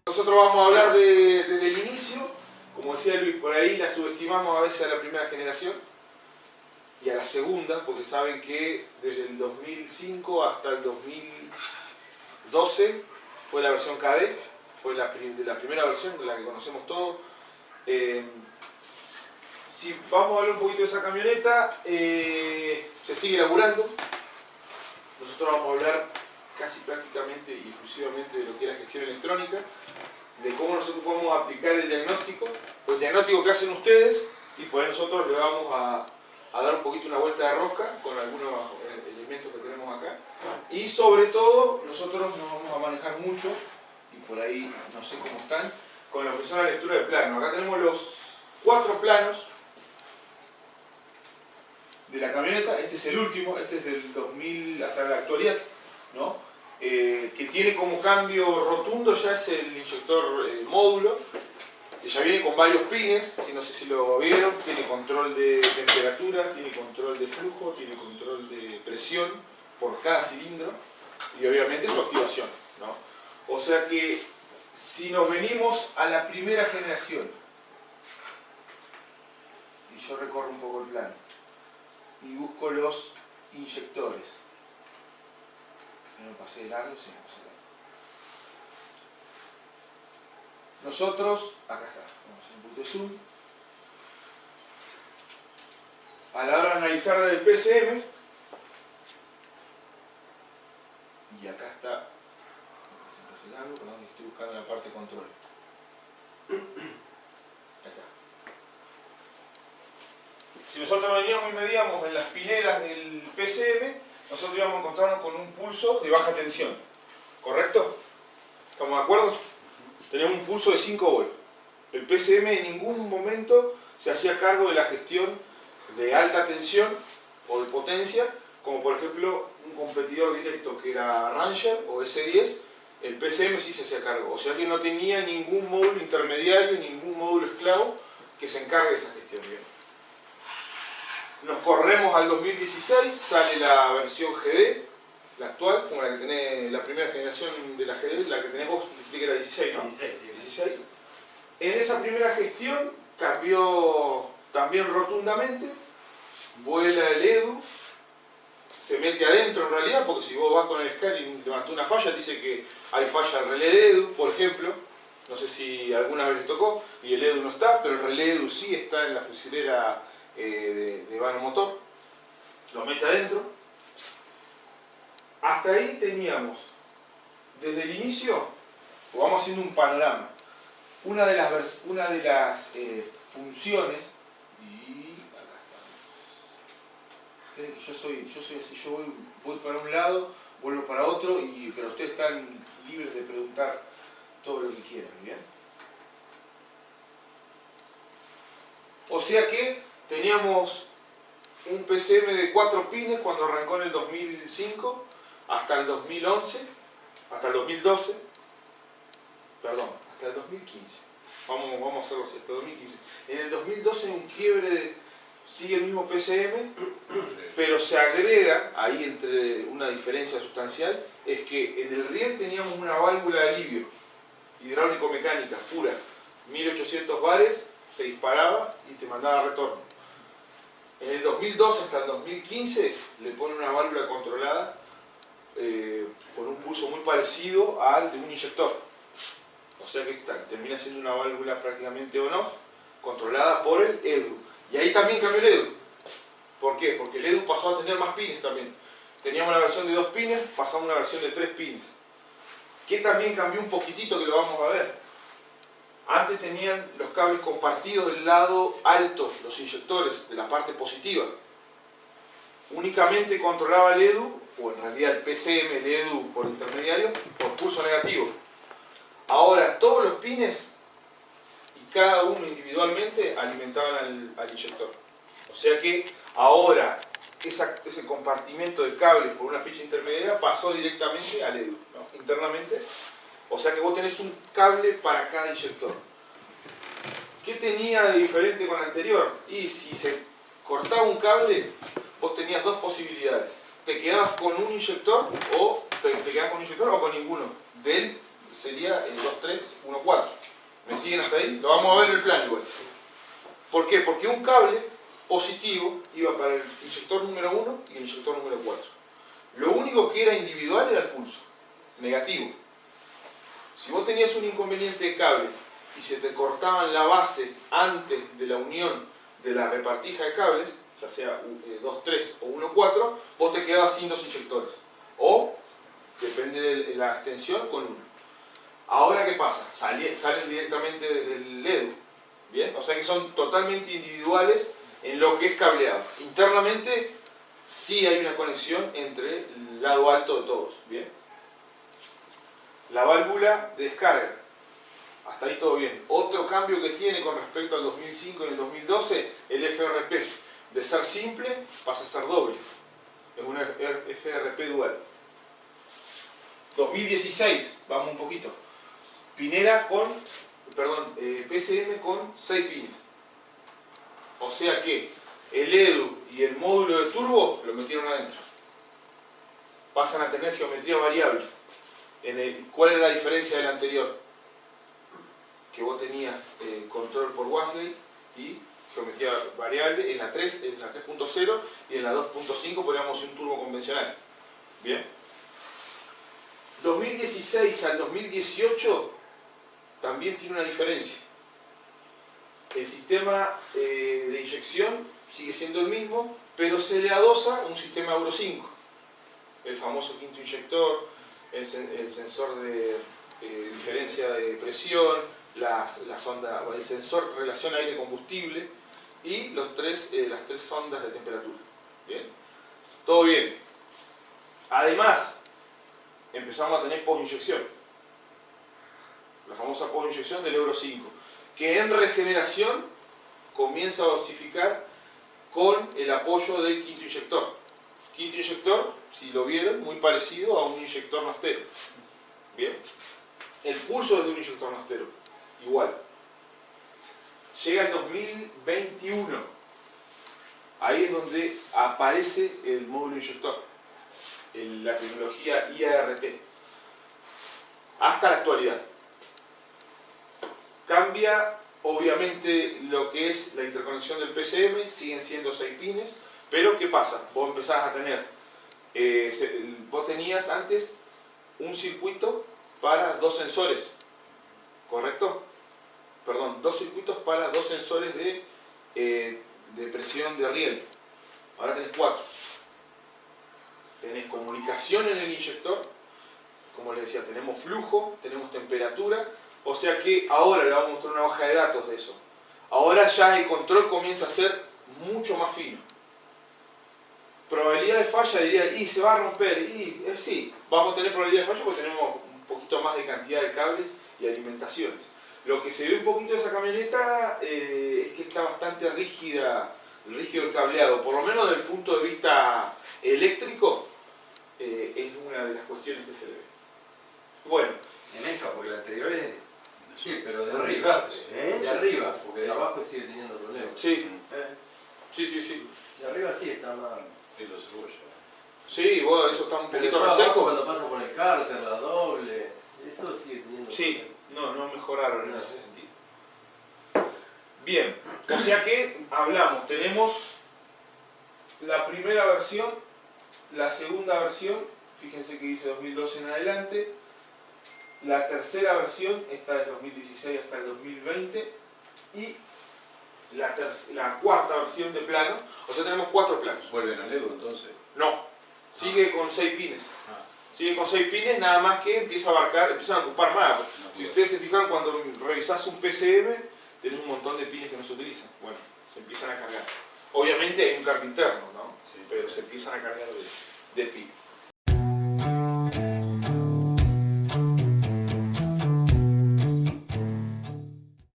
Nosotros vamos a hablar desde el inicio. Como decía Luis, por ahí la subestimamos a veces a la primera generación y a la segunda, porque saben que desde el 2005 hasta el 2012 fue la versión KD, fue la primera versión de la que conocemos todos. Si vamos a hablar un poquito de esa camioneta, se sigue elaborando. Nosotros vamos a hablar casi prácticamente y exclusivamente de lo que es la gestión electrónica, de cómo nosotros podemos aplicar el diagnóstico que hacen ustedes, y por ahí nosotros le vamos a dar un poquito una vuelta de rosca con algunos elementos que tenemos acá. Y sobre todo, nosotros nos vamos a manejar mucho, y por ahí no sé cómo están, con lo que son la lectura de planos. Acá tenemos los 4 planos de la camioneta. Este es el último, este es del 2000 hasta la actualidad, ¿no? Que tiene como cambio rotundo ya es el inyector módulo, que ya viene con varios pines, no sé si lo vieron, tiene control de temperatura, tiene control de flujo, tiene control de presión por cada cilindro y obviamente su activación, ¿no? O sea que si nos venimos a la primera generación, y yo recorro un poco el plano, y busco los inyectores, no pasé de largo, sí, no pasé de largo. Nosotros, acá está, vamos a hacer un poquito de zoom. A la hora de analizar del PCM, y acá está, largo, perdón, estoy buscando la parte de control. Ahí está. Si nosotros veníamos y medíamos en las pineras del PCM, nosotros íbamos a encontrarnos con un pulso de baja tensión, ¿correcto? ¿Estamos de acuerdo? Teníamos un pulso de 5 volt. El PCM en ningún momento se hacía cargo de la gestión de alta tensión o de potencia, como por ejemplo un competidor directo que era Ranger o S10, el PCM sí se hacía cargo. O sea que no tenía ningún módulo intermediario, ningún módulo esclavo que se encargue de esa gestión. Bien. Nos corremos al 2016, sale la versión GD, la actual, como la que tenés, la primera generación de la GD, la que tenés vos, dijiste que era 16, ¿no? 16, sí. 16. En esa primera gestión cambió también rotundamente, vuela el EDU, se mete adentro en realidad, porque si vos vas con el scanner y levantás una falla, dice que hay falla al relé de EDU, por ejemplo, no sé si alguna vez les tocó, y el EDU no está, pero el relé EDU sí está en la fusilera de vano motor, lo mete adentro. Hasta ahí teníamos, desde el inicio, vamos haciendo un panorama, una de las funciones, y acá estamos. Yo soy así, yo voy para un lado, vuelvo para otro, pero ustedes están libres de preguntar todo lo que quieran, ¿bien? O sea que teníamos un PCM de 4 pines cuando arrancó en el 2005 hasta el 2011, hasta el 2012, perdón, hasta el 2015. Vamos a hacerlo así, hasta el 2015. En el 2012 un quiebre sigue el mismo PCM, pero se agrega, ahí entre una diferencia sustancial, es que en el riel teníamos una válvula de alivio hidráulico-mecánica pura, 1800 bares, se disparaba y te mandaba retorno. En el 2012 hasta el 2015 le pone una válvula controlada con un pulso muy parecido al de un inyector. O sea que termina siendo una válvula prácticamente on-off, controlada por el EDU. Y ahí también cambió el EDU. ¿Por qué? Porque el EDU pasó a tener más pines también. Teníamos una versión de 2 pines, pasamos a una versión de 3 pines. Que también cambió un poquitito, que lo vamos a ver. Antes tenían los cables compartidos del lado alto, los inyectores, de la parte positiva. Únicamente controlaba el EDU, o en realidad el PCM, el EDU por intermediario, por pulso negativo. Ahora todos los pines, y cada uno individualmente, alimentaban al inyector. O sea que ahora ese compartimento de cables por una ficha intermediaria pasó directamente al EDU, ¿no? Internamente. O sea que vos tenés un cable para cada inyector. ¿Qué tenía de diferente con el anterior? Y si se cortaba un cable, vos tenías dos posibilidades. te quedabas con un inyector o te quedabas con un inyector o con ninguno. De él sería el 2, 3, 1, 4. ¿Me siguen hasta ahí? Lo vamos a ver en el plan igual. ¿Por qué? Porque un cable positivo iba para el inyector número 1 y el inyector número 4. Lo único que era individual era el pulso, negativo. Si vos tenías un inconveniente de cables y se te cortaban la base antes de la unión de la repartija de cables, ya sea 2, 3 o 1, 4, vos te quedabas sin 2 inyectores. O, depende de la extensión, con uno. Ahora, ¿qué pasa? Salen directamente desde el LED. ¿Bien? O sea que son totalmente individuales en lo que es cableado. Internamente, sí hay una conexión entre el lado alto de todos. ¿Bien? La válvula de descarga. Hasta ahí todo bien. Otro cambio que tiene con respecto al 2005 y el 2012, el FRP. De ser simple, pasa a ser doble. Es una FRP dual. 2016, vamos un poquito. PCM con 6 pines. O sea que el EDU y el módulo de turbo lo metieron adentro. Pasan a tener geometría variable. ¿Cuál es la diferencia del anterior? Que vos tenías control por Wasley y geometría variable en la 3.0 y en la 2.5 poníamos un turbo convencional. Bien. 2016 al 2018 también tiene una diferencia. El sistema de inyección sigue siendo el mismo, pero se le adosa un sistema Euro 5. El famoso quinto inyector, el sensor de diferencia de presión, el sensor relación aire-combustible y las tres ondas de temperatura. ¿Bien? Todo bien. Además, empezamos a tener post-inyección. La famosa post-inyección del Euro 5, que en regeneración comienza a dosificar con el apoyo del quinto inyector. Quinto inyector, si lo vieron, muy parecido a un inyector naftero. Bien. El pulso es de un inyector naftero, igual. Llega el 2021. Ahí es donde aparece el módulo inyector, la tecnología IART. Hasta la actualidad. Cambia, obviamente, lo que es la interconexión del PCM, siguen siendo 6 pines, pero ¿qué pasa? Vos empezás a tener, vos tenías antes un circuito para 2 sensores, ¿correcto? Perdón, 2 circuitos para 2 sensores de presión de riel. Ahora tenés 4. Tenés comunicación en el inyector, como les decía, tenemos flujo, tenemos temperatura. O sea que ahora le vamos a mostrar una hoja de datos de eso. Ahora ya el control comienza a ser mucho más fino. Probabilidad de falla diría, y se va a romper, sí, vamos a tener probabilidad de falla porque tenemos un poquito más de cantidad de cables y alimentaciones. Lo que se ve un poquito de esa camioneta es que está bastante rígido el cableado, por lo menos desde el punto de vista eléctrico, es una de las cuestiones que se le ve. Bueno. En esta, porque la anterior es... Sí, pero de arriba. De arriba, porque de abajo sigue teniendo problemas. Sí. Sí. De arriba sí está mal. Y los cebollas. Sí, bueno, eso está un poquito abajo reseco. cuando pasa por el cárter, la doble, eso sigue teniendo Sí, problemas. no mejoraron en ese sentido. Bien, o sea que hablamos, tenemos la primera versión, la segunda versión, fíjense que dice 2012 en adelante, la tercera versión está desde 2016 hasta el 2020 y la cuarta versión de plano, o sea tenemos 4 planos. ¿Vuelven al Evo entonces? No, sigue con 6 pines. Sigue con 6 pines, nada más que empiezan a ocupar más. Si ustedes se fijan, cuando revisás un PCM, tenés un montón de pines que no se utilizan. Bueno, se empiezan a cargar. Obviamente hay un cargo interno, ¿no? Sí. Pero se empiezan a cargar de pines.